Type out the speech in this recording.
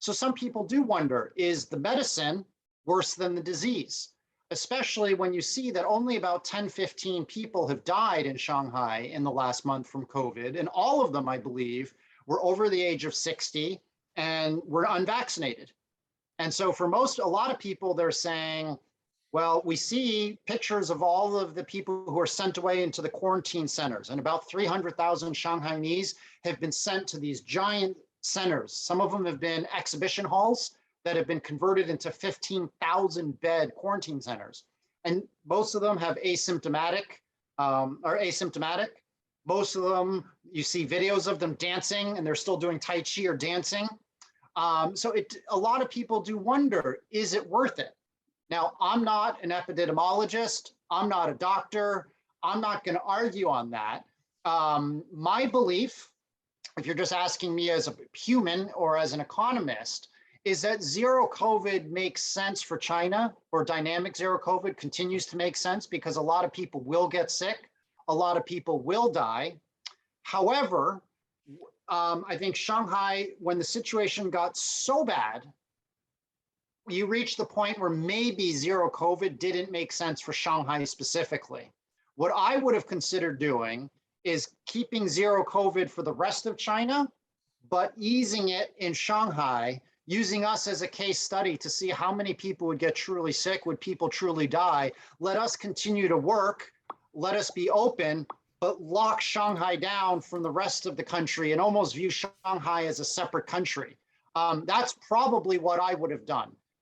So some people do wonder, is the medicine worse than the disease? Especially when you see that only about 10, 15 people have died in Shanghai in the last month from COVID. And all of them, I believe, were over the age of 60 and were unvaccinated. And so for a lot of people, they're saying, well, we see pictures of all of the people who are sent away into the quarantine centers, and about 300,000 Shanghainese have been sent to these giant centers. Some of them have been exhibition halls that have been converted into 15,000 bed quarantine centers. And most of them have asymptomatic. Most of them, you see videos of them dancing and they're still doing Tai Chi or dancing. So a lot of people do wonder, is it worth it? Now, I'm not an epidemiologist. I'm not a doctor. I'm not going to argue on that. My belief, if you're just asking me as a human or as an economist, is that zero COVID makes sense for China, or dynamic zero COVID continues to make sense because a lot of people will get sick. A lot of people will die. However, I think Shanghai, when the situation got so bad, you reached the point where maybe zero COVID didn't make sense for Shanghai specifically. What I would have considered doing is keeping zero COVID for the rest of China, but easing it in Shanghai, using us as a case study to see how many people would get truly sick, would people truly die. Let us continue to work, let us be open, but lock Shanghai down from the rest of the country and almost view Shanghai as a separate country. That's probably what I would have done.